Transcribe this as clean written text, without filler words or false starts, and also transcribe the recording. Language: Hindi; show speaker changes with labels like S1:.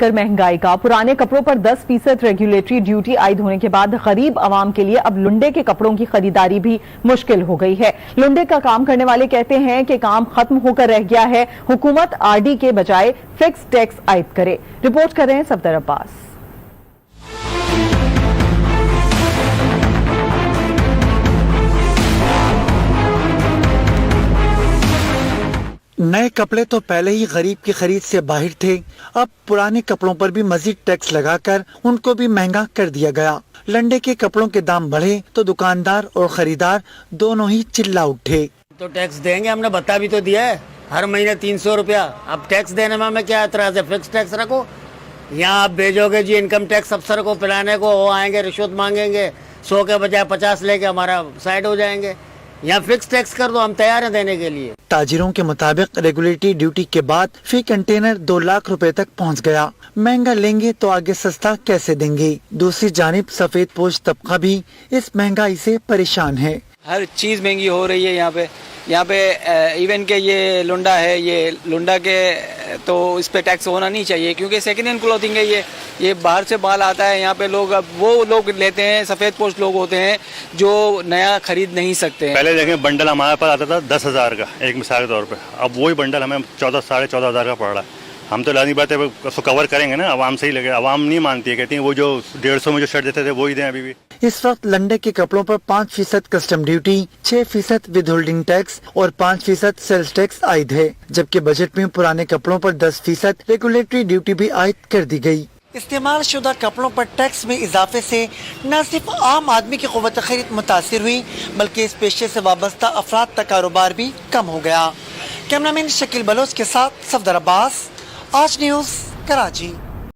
S1: लेकर महंगाई का। पुराने कपड़ों पर 10% रेगुलेटरी ड्यूटी आयद होने के बाद गरीब आवाम के लिए अब लुंडे के कपड़ों की खरीदारी भी मुश्किल हो गई है। लुंडे का काम करने वाले कहते हैं कि काम खत्म होकर रह गया है, हुकूमत आरडी के बजाय फिक्स टैक्स आयद करे। रिपोर्ट कर रहे हैं सफदर अब्बास।
S2: नए कपड़े तो पहले ही गरीब की खरीद से बाहर थे, अब पुराने कपड़ों पर भी मजीद टैक्स लगाकर उनको भी महंगा कर दिया गया। लंडे के कपड़ों के दाम बढ़े तो दुकानदार और खरीदार दोनों ही चिल्ला उठे।
S3: तो टैक्स देंगे, हमने बता भी तो दिया है, हर महीने 300 रुपया। अब टैक्स देने में हमें क्या एतराज है? फिक्स टैक्स रखो। यहाँ आप भेजोगे जी इनकम टैक्स अफसर को पिलाने को, वो आएंगे रिश्वत मांगेंगे, 100 के बजाय 50 लेके हमारा साइड हो जाएंगे। यहाँ फिक्स टैक्स कर दो, हम तैयार हैं देने के लिए।
S2: ताजिरों के मुताबिक रेगुलेटरी ड्यूटी के बाद फी कंटेनर 2 लाख रुपए तक पहुँच गया। महंगा लेंगे तो आगे सस्ता कैसे देंगे? दूसरी जानिब सफेद पोश तबका भी इस महंगाई से परेशान है।
S4: हर चीज़ महंगी हो रही है यहाँ पे इवन के ये लुंडा है, ये लुंडा के तो इस पे टैक्स होना नहीं चाहिए क्योंकि सेकेंड हैंड क्लोथिंग है, ये बाहर से माल आता है। यहाँ पे लोग अब वो लोग लेते हैं, सफ़ेद पोश लोग होते हैं जो नया खरीद नहीं सकते हैं।
S5: पहले देखें बंडल हमारे पास आता था 10,000 का एक मिसाल के तौर पे, अब वही बंडल हमें 14,000 का पड़ रहा है। हम तो लानी बात है उसको कवर करेंगे ना, आवाम से ही लगे। आवाम नहीं मानती है, कहती है वो जो 150 में जो शर्ट देते थे वो ही दें अभी भी।
S2: इस वक्त लंडे के कपड़ों पर 5% custom duty, 6% with holding tax और 5% सेल्स टैक्स आयद है, जबकि बजट में पुराने कपड़ों पर 10% रेगुलेटरी ड्यूटी भी आयद कर दी गई। इस्तेमाल शुदा कपड़ों पर टैक्स में इजाफे से न सिर्फ आम आदमी की क़ुव्वत खरीद मुतासिर हुई, बल्कि इस पेशे से वाबस्ता अफराद का कारोबार भी कम हो गया। कैमरामैन शकील बलोच के साथ सफदर अब्बास, आज न्यूज़, कराची।